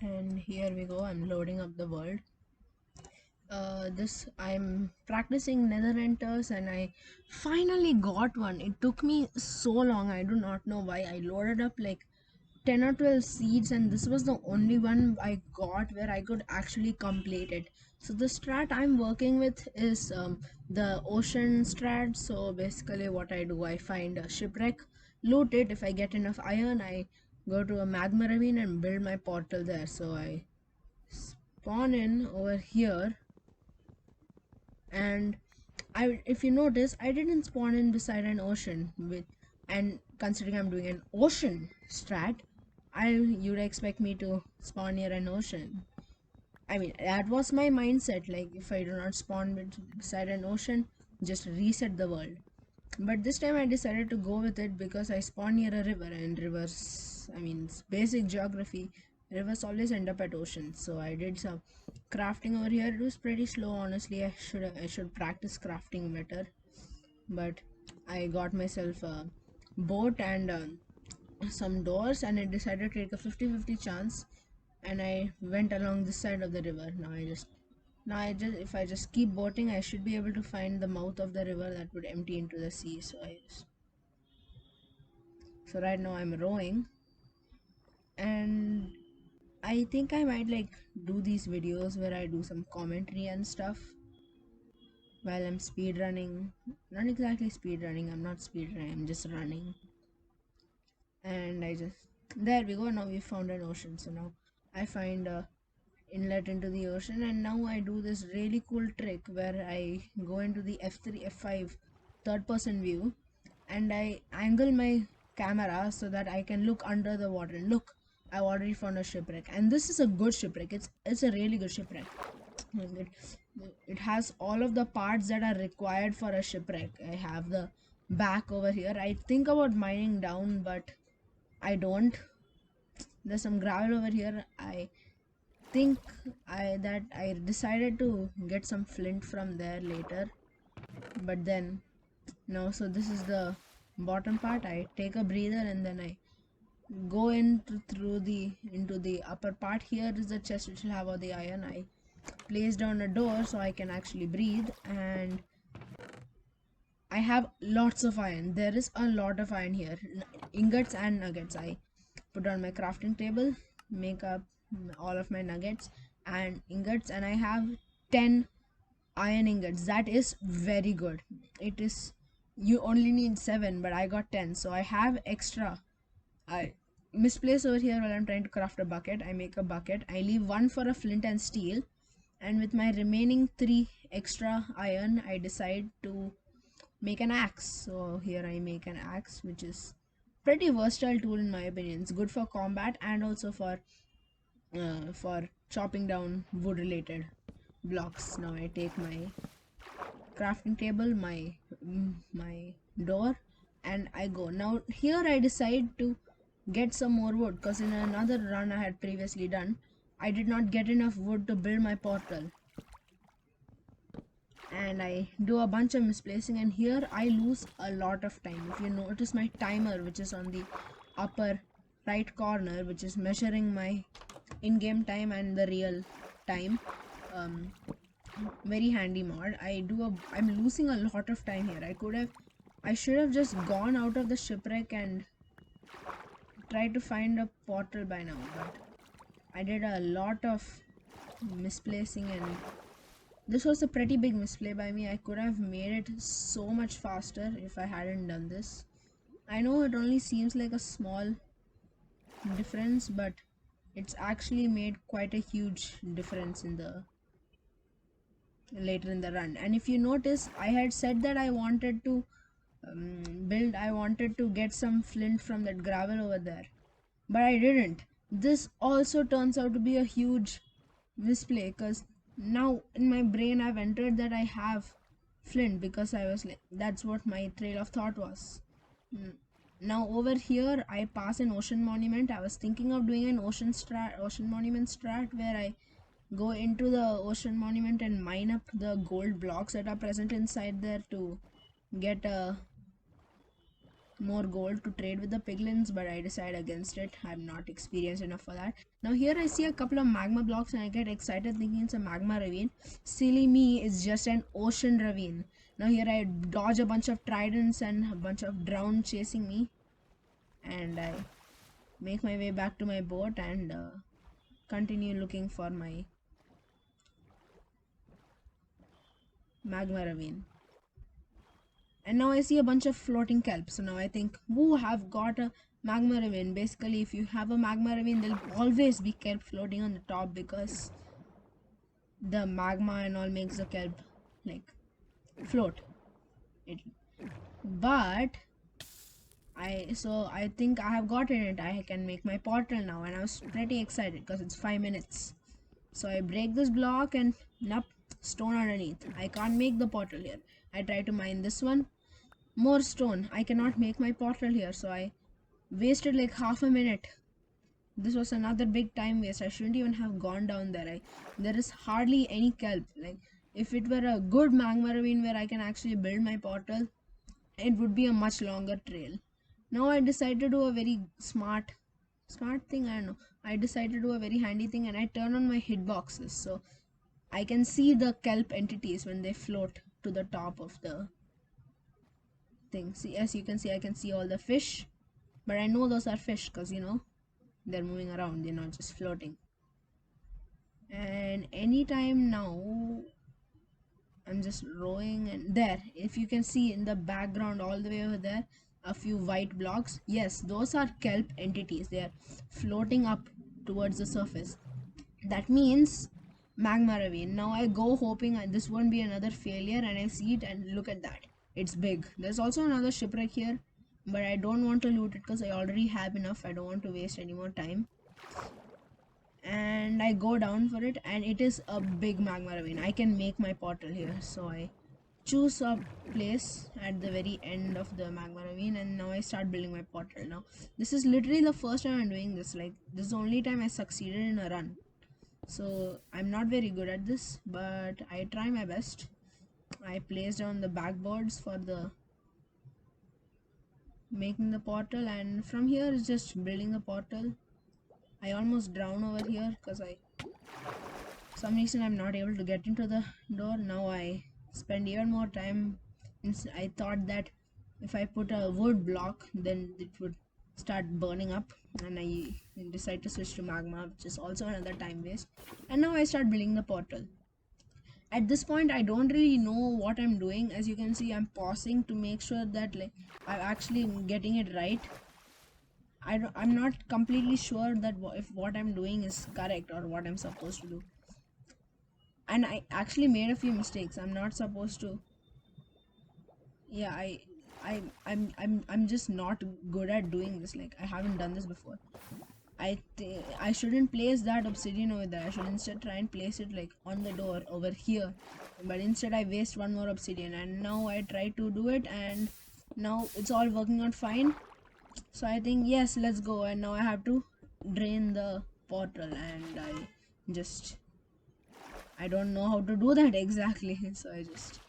And here we go, I'm loading up the world. I'm practicing Nether Enters and I finally got one. It took me so long, I do not know why. I loaded up like 10 or 12 seeds and this was the only one I got where I could actually complete it. So the strat I'm working with is the ocean strat. So basically what I do, I find a shipwreck, loot it. If I get enough iron, I go to a magma ravine and build my portal there. So I spawn in over here, and if you notice, I didn't spawn in beside an ocean and considering I'm doing an ocean strat, you'd expect me to spawn near an ocean. I mean, that was my mindset. Like, if I do not spawn beside an ocean, just reset the world. But this time I decided to go with it because I spawned near a river, and rivers, I mean, it's basic geography. Rivers always end up at oceans. So I did some crafting over here. It was pretty slow, honestly. I should practice crafting better. But I got myself a boat and some doors, and I decided to take a 50-50 chance, and I went along this side of the river. Now I just if I just keep boating, I should be able to find the mouth of the river that would empty into the sea. So right now I'm rowing, and I think I might like do these videos where I do some commentary and stuff while I'm speed running. Not exactly speed running, I'm not speed running, I'm just running. And there we go. Now we found an ocean. So now I find a inlet into the ocean, and now I do this really cool trick where I go into the F3 F5 third person view, and I angle my camera so that I can look under the water. And look, I've already found a shipwreck, and this is a good shipwreck. It's a really good shipwreck. it, it has all of the parts that are required for a shipwreck. I have the back over here. I think about mining down, but I don't. There's some gravel over here. I think I decided to get some flint from there later, but then no. So this is the bottom part. I take a breather and then I go into the upper part. Here is the chest which will have all the iron. I place down a door so I can actually breathe, and I have lots of iron. There is a lot of iron here, ingots and nuggets. I put on my crafting table, make up all of my nuggets and ingots, and I have 10 iron ingots. That is very good. It is, you only need 7, but I got 10, so I have extra. I misplace over here while I'm trying to craft a bucket. I make a bucket. I leave one for a flint and steel, and with my remaining 3 extra iron, I decide to make an axe. So here I make an axe, which is pretty versatile tool in my opinion. It's good for combat and also for chopping down wood related blocks. Now I take my crafting table, my door, and I go. Now here I decide to get some more wood because in another run I had previously done, I did not get enough wood to build my portal, and I do a bunch of misplacing, and here I lose a lot of time. If you notice my timer, which is on the upper right corner, which is measuring my in-game time and the real time, um, very handy mod. I'm losing a lot of time here. I should have just gone out of the shipwreck and tried to find a portal by now, but I did a lot of misplacing, and this was a pretty big misplay by me. I could have made it so much faster if I hadn't done this. I know it only seems like a small difference, but it's actually made quite a huge difference in the later in the run. And if you notice, I had said that I wanted to I wanted to get some flint from that gravel over there, but I didn't. This also turns out to be a huge misplay because now in my brain I've entered that I have flint because I was like, that's what my trail of thought was. Now over here I pass an ocean monument. I was thinking of doing an ocean monument strat where I go into the ocean monument and mine up the gold blocks that are present inside there to get a more gold to trade with the piglins, but I decide against it. I'm not experienced enough for that. Now here I see a couple of magma blocks and I get excited thinking it's a magma ravine. Silly me, it's just an ocean ravine. Now here I dodge a bunch of tridents and a bunch of drown chasing me, and I make my way back to my boat and continue looking for my magma ravine. And now I see a bunch of floating kelps. So now I think, woo, have got a magma ravine. Basically, if you have a magma ravine, there'll always be kelp floating on the top because the magma and all makes the kelp like float. But I think I have gotten it. I can make my portal now, and I was pretty excited because it's 5 minutes. So I break this block and nope, stone underneath. I can't make the portal here. I try to mine this one. More stone. I cannot make my portal here, so I wasted like half a minute. This was another big time waste. I shouldn't even have gone down there. There is hardly any kelp. Like, if it were a good magma ravine where I can actually build my portal, it would be a much longer trail. Now I decided to do a very smart thing. I don't know. I decided to do a very handy thing, and I turn on my hitboxes so I can see the kelp entities when they float to the top of the thing. See, as you can see, I can see all the fish, but I know those are fish because they're moving around, they're not just floating. And anytime now I'm just rowing, and there, if you can see in the background all the way over there, a few white blocks, yes, those are kelp entities. They are floating up towards the surface. That means magma ravine. Now I go hoping this won't be another failure, and I see it and look at that, it's big. There's also another shipwreck here, but I don't want to loot it because I already have enough. I don't want to waste any more time. And I go down for it, and it is a big magma ravine. I can make my portal here, so I choose a place at the very end of the magma ravine, and now I start building my portal. Now this is literally the first time I'm doing this. Like, this is the only time I succeeded in a run, so I'm not very good at this, but I try my best. I place down the backboards for the making the portal, and from here is just building the portal. I almost drown over here because some reason I'm not able to get into the door. Now I spend even more time. I thought that if I put a wood block, then it would start burning up, and I decide to switch to magma, which is also another time waste. And now I start building the portal. At this point, I don't really know what I'm doing. As you can see, I'm pausing to make sure that like I'm actually getting it right. I'm not completely sure that if what I'm doing is correct or what I'm supposed to do. And I actually made a few mistakes. I'm not supposed to. Yeah, I'm just not good at doing this. Like, I haven't done this before. I shouldn't place that obsidian over there. I should instead try and place it like on the door over here. But instead I waste one more obsidian, and now I try to do it, and now it's all working out fine. So I think yes, let's go. And now I have to drain the portal, and I don't know how to do that exactly. So I just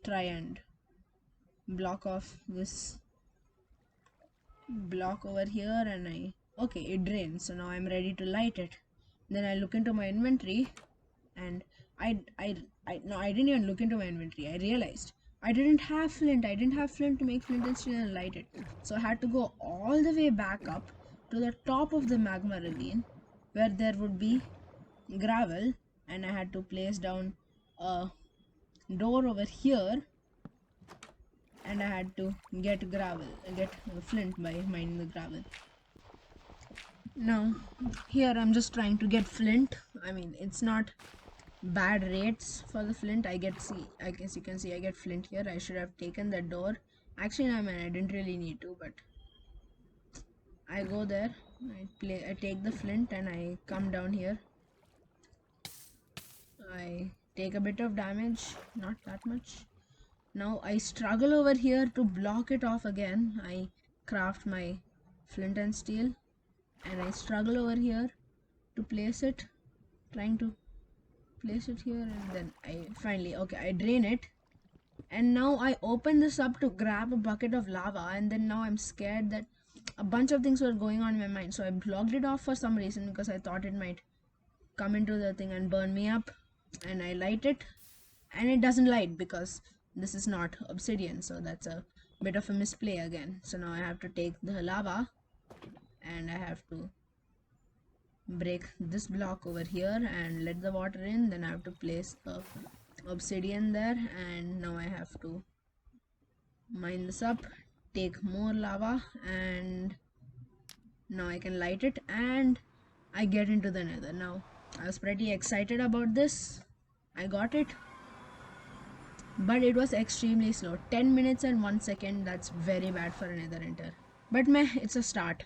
try and block off this block over here, and okay, it drains. So now I'm ready to light it. Then I look into my inventory, and no, I didn't even look into my inventory. I realized I didn't have flint. I didn't have flint to make flint and steel and light it. So I had to go all the way back up to the top of the magma ravine where there would be gravel, and I had to place down a door over here, and I had to get flint by mining the gravel. Now here I'm just trying to get flint. I mean, it's not bad rates for the flint. I guess you can see I get flint here. I should have taken that door. Actually, no, man, I didn't really need to, but I go there, I take the flint, and I come down here. I take a bit of damage, not that much. Now I struggle over here to block it off again. I craft my flint and steel, and I struggle over here to place it, trying to place it here, and then I finally, okay, I drain it, And now I open this up to grab a bucket of lava, and then now I'm scared that a bunch of things were going on in my mind. So I blocked it off for some reason because I thought it might come into the thing and burn me up. And I light it, and it doesn't light because this is not obsidian, so that's a bit of a misplay again. So now I have to take the lava and I have to break this block over here and let the water in. Then I have to place the obsidian there, and now I have to mine this up, take more lava, and now I can light it and I get into the nether. Now I was pretty excited about this. I got it, but it was extremely slow. 10 minutes and 1 second, that's very bad for a nether enter. But meh, it's a start.